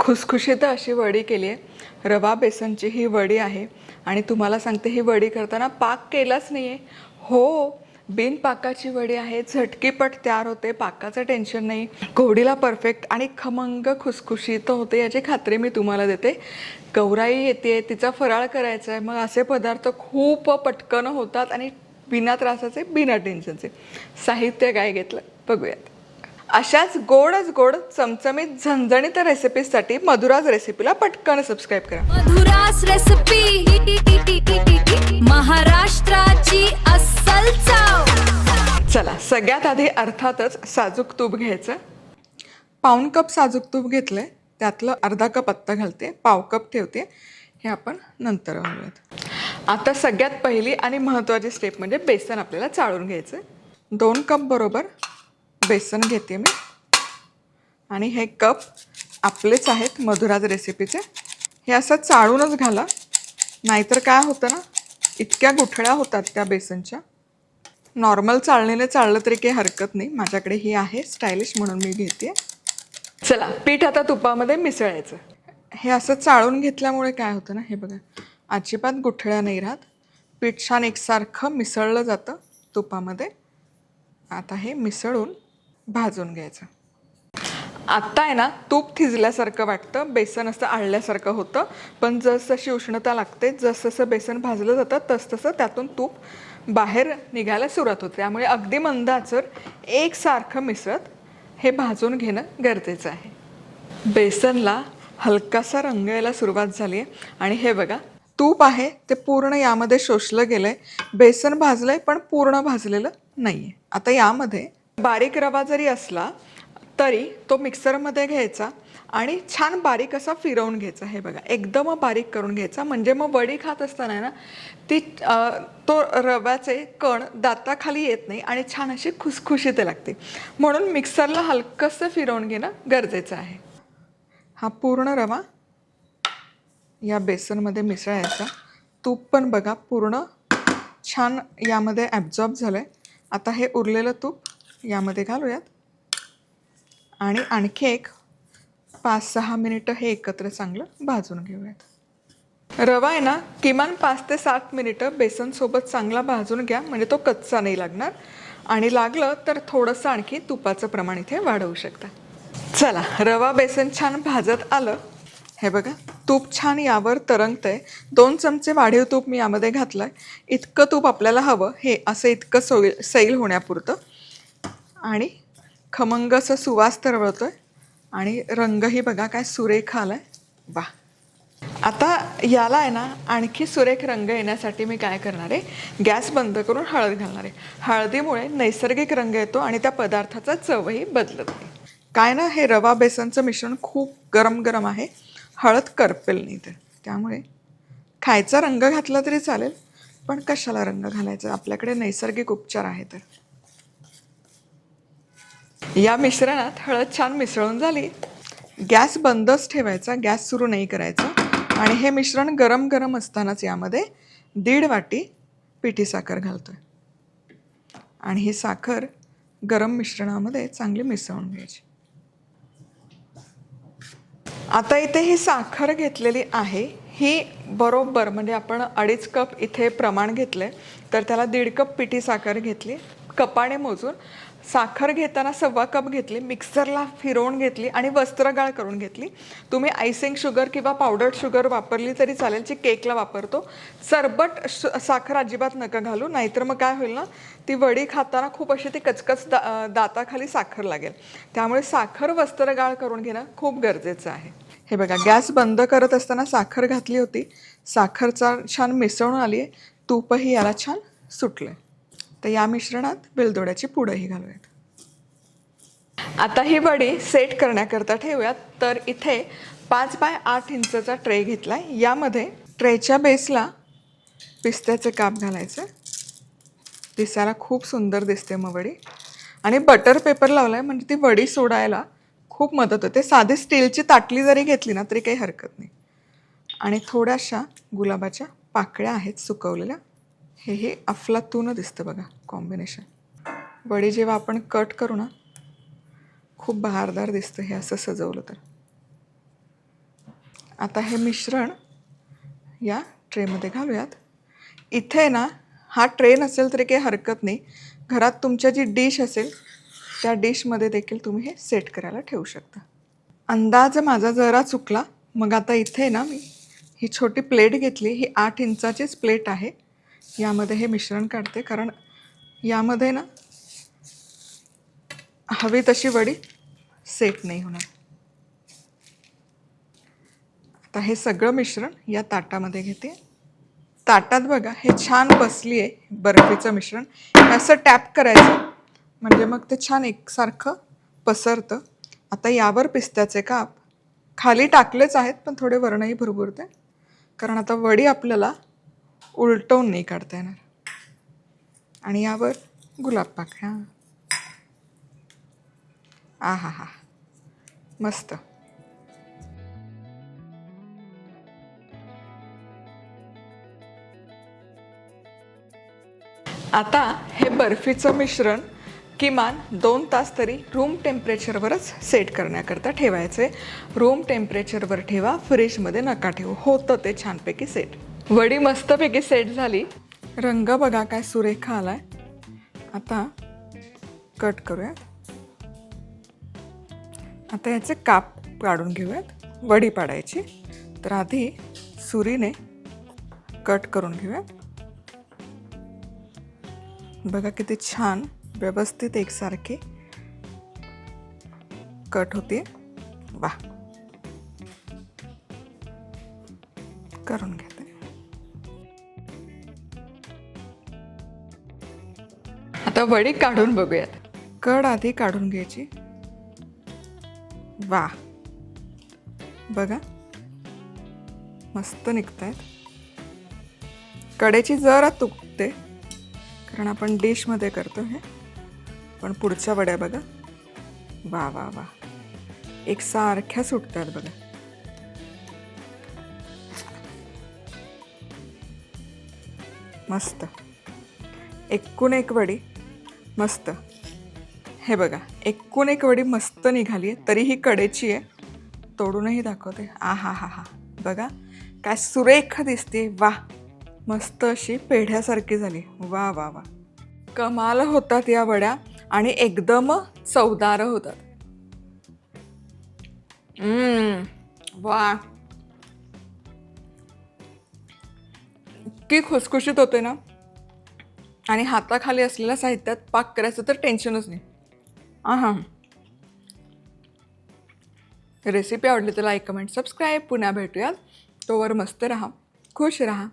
खुसखुशीत अशी वडी केली आहे. रवा बेसनची ही वडी आहे आणि तुम्हाला सांगते ही वडी करताना पाक केलाच नाही आहे. हो, बिन पाकाची वडी आहे, झटकीपट तयार होते, पाकाचं टेन्शन नाही, गोडीला परफेक्ट आणि खमंग खुसखुशीत होते याची खात्री मी तुम्हाला देते. गौराई येते, तिचा फराळ करायचा आहे, मग असे पदार्थ खूप पटकन होतात आणि बिना त्रासाचे, बिना टेन्शनचे. साहित्य काय घेतलं बघूयात. अशाच गोडच गोड चमचमीत झणझणीत रेसिपीजसाठी मधुराज रेसिपीला पटकन सबस्क्राईब करा. मधुराज रेसिपी, महाराष्ट्राची अस्सल चव. चला, सगळ्यात आधी अर्थातच साजूक तूप घ्यायचं. पाऊण कप साजूक तूप घेतलंय, त्यातलं अर्धा कप आत्ता घालते, पाव कप ठेवते, हे आपण नंतर घालूयात. आता सगळ्यात पहिली आणि महत्त्वाची स्टेप म्हणजे बेसन आपल्याला चाळून घ्यायचं. 2 कप बरोबर बेसन घेते मी आणि हे कप आपलेच आहेत मधुराज रेसिपीचे. हे असं चाळूनच घाला, नाहीतर काय होतं ना, इतक्या गुठळ्या होतात त्या बेसनच्या. नॉर्मल चाळणीने चाळलं तरी काही हरकत नाही, माझ्याकडे ही आहे स्टायलिश म्हणून मी घेते. चला, पीठ आता तुपामध्ये मिसळायचं. हे असं चाळून घेतल्यामुळे काय होतं ना, हे बघा, अजिबात गुठळ्या नाही राहत. पीठ छान एकसारखं मिसळलं जातं तुपामध्ये. आता हे मिसळून भाजून घ्यायचं. आत्ता आहे ना, तूप थिजल्यासारखं वाटतं, बेसन असं आळल्यासारखं होतं, पण जसजशी उष्णता लागते, जसजसं बेसन भाजलं जातं तसतसं त्यातून तूप बाहेर निघायला सुरुवात होते. त्यामुळे अगदी मंद आचेवर एकसारखं मिसळत हे भाजून घेणं गरजेचं आहे. बेसनला हलकासा रंग यायला सुरुवात झाली आहे आणि हे बघा, तूप आहे ते पूर्ण यामध्ये शोषलं गेलं आहे. बेसन भाजलं आहे पण पूर्ण भाजलेलं नाही आहे. आता यामध्ये बारीक रवा जरी असला तरी तो मिक्सरमध्ये घ्यायचा आणि छान बारीक असा फिरवून घ्यायचा. हे बघा, एकदम बारीक करून घ्यायचा, म्हणजे मग वडी खात असताना ना ती तो रव्याचे कण दाताखाली येत नाही आणि छान अशी खुसखुशीत लागते. म्हणून मिक्सरला हलकंसं फिरवून घेणं गरजेचं आहे. हा पूर्ण रवा या बेसनमध्ये मिसळायचा. तूप पण बघा पूर्ण छान यामध्ये ॲब्झॉर्ब झालं आहे. आता हे उरलेलं तूप यामध्ये घालूयात आणि आणखी एक 5-6 मिनिटं हे एकत्र चांगलं भाजून घेऊयात. रवा आहे ना, किमान 5 ते 7 मिनिटं बेसनसोबत चांगला भाजून घ्या, म्हणजे तो कच्चा नाही लागणार. आणि लागलं तर थोडंसं आणखी तुपाचं प्रमाण इथे वाढवू शकता. चला, रवा बेसन छान भाजत आलं. हे बघा, तूप छान यावर तरंगतंय. 2 चमचे वाढीव तूप मी यामध्ये घातलं आहे. इतकं तूप आपल्याला हवं, हे असं इतकं सैल होण्यापुरतं. आणि खमंग असं सुवास तरवळतोय आणि रंगही बघा काय सुरेख आलाय. वा, आता याला आहे ना आणखी सुरेख रंग येण्यासाठी मी काय करणार आहे, गॅस बंद करून हळद घालणार आहे. हळदीमुळे नैसर्गिक रंग येतो आणि त्या पदार्थाचा चवही बदलत नाही. काय ना, हे रवा बेसनचं मिश्रण खूप गरम गरम आहे, हळद करपेल नाही तर. त्यामुळे खायचा रंग घातला तरी चालेल, पण कशाला रंग घालायचा, आपल्याकडे नैसर्गिक उपचार आहे. तर या मिश्रणात हळद छान मिसळून झाली. गॅस बंदच ठेवायचा, गॅस सुरू नाही करायचा. आणि हे मिश्रण गरम गरम असतानाच यामध्ये 1.5 वाटी पिठी साखर घालतोय आणि ही साखर गरम मिश्रणामध्ये चांगली मिसळून घ्यायची. आता इथे ही साखर घेतलेली आहे, ही बरोबर म्हणजे आपण 2.5 कप इथे प्रमाण घेतलंय, तर त्याला 1.5 कप पिठी साखर घेतली. कपाने मोजून साखर घेताना 1.25 कप घेतली, मिक्सरला फिरवून घेतली आणि वस्त्रगाळ करून घेतली. तुम्ही आयसिंग शुगर किंवा पावडर्ड शुगर वापरली तरी चालेल, जी केकला वापरतो. सरबट साखर अजिबात नका घालू, नाहीतर मग काय होईल ना, ती वडी खाताना खूप अशी ती कचकच दाताखाली साखर लागेल. त्यामुळे साखर वस्त्रगाळ करून घेणं खूप गरजेचं आहे. हे बघा, गॅस बंद करत असताना साखर घातली होती, साखरचा छान मिसळून आली आहे, तूपही याला छान सुटलं. तर या मिश्रणात वेलदोड्याची पूडही घालूयात. आता ही वडी सेट करण्याकरता ठेवूयात. तर इथे 5 बाय 8 इंचचा ट्रे घेतला आहे. यामध्ये ट्रेच्या बेसला पिस्त्याचे काप घालायचे, दिसायला खूप सुंदर दिसते मग वडी. आणि बटर पेपर लावला आहे, म्हणजे ती वडी सोडायला खूप मदत होते. साधी स्टीलची ताटली जरी घेतली ना तरी काही हरकत नाही. आणि थोड्याशा गुलाबाच्या पाकळ्या आहेत सुकवलेल्या. हे अफलातून दिसतं बघा कॉम्बिनेशन. वडी जेव्हा आपण कट करू ना, खूप बहारदार दिसतं हे असं सजवलं तर. आता हे मिश्रण या ट्रेमध्ये घालूयात. इथे ना हा ट्रे नसेल तरी काही हरकत नाही. घरात तुमच्या जी डिश असेल त्या डिशमध्ये देखील तुम्ही हे सेट करायला ठेवू शकता. अंदाज माझा जरा चुकला. मग आता इथे ना मी ही छोटी प्लेट घेतली. ही 8 इंचाचीच प्लेट आहे. यामध्ये हे मिश्रण काढते, कारण यामध्ये ना हवी तशी वडी सेट नाही होणार. आता हे सगळं मिश्रण या ताटामध्ये घेते. ताटात बघा हे छान बसली आहे बर्फीचं मिश्रण. हे असं टॅप करायचं म्हणजे मग ते छान एकसारखं पसरतं. आता यावर पिस्त्याचे काप खाली टाकलेच आहेत, पण थोडे वरणही भरभरते, कारण आता वडी आपल्याला उलटवून नाही काढता येणार. आणि यावर गुलाबपाक. हां, हा हा, मस्त. आता हे बर्फीचं मिश्रण किमान 2 तास तरी रूम टेम्परेचरवरच सेट करण्याकरता ठेवायचे. रूम टेम्परेचरवर ठेवा, फ्रीजमध्ये नका ठेवू. होतं ते छानपैकी सेट. वडी मस्तपैकी सेट झाली. रंग बघा काय सुरेख आलाय. आता कट करूया. आता याचे काप काढून घेऊयात. वडी पाडायची तर आधी सुरीने कट करून घेऊयात. बघा किती छान व्यवस्थित एकसारखे कट होते. वा, करून घेते. आता वडी काढून बघूयात. कड आधी काढून घ्यायची. वा, बघा मस्त निघतायत. कडेची जरा तुटते कारण आपण डिशमध्ये करतो हे, पण पुढच्या वड्या बघा. वा वा वा, एकसारख्या सुटतात बघा. मस्त, एकूण एक वडी मस्त. हे बघा, एकूण एक वडी मस्त निघाली आहे. तरीही कडेची आहे. तोडूनही दाखवते. आ हा हा हा, बघा काय सुरेख दिसते. वा, मस्त अशी पेढ्यासारखी झाली. वा वा वा, कमाल होतात या वड्या आणि एकदम चवदार होतात. वा, इतकी खुसखुशीत होते ना. आणि हाताखाली असलेल्या साहित्यात पाक करायचं तर टेन्शनच नाही. हां, रेसिपी आवडली तर लाईक, कमेंट, सबस्क्राईब. पुन्हा भेटूयात. तोवर मस्त राहा, खुश राहा,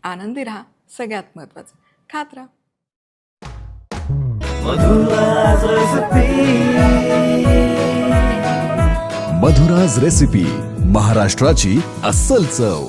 आनंदी राहा. सगळ्यात महत्त्वाचं खात राहा. मधुराज रेसिपी, महाराष्ट्राची अस्सल चव.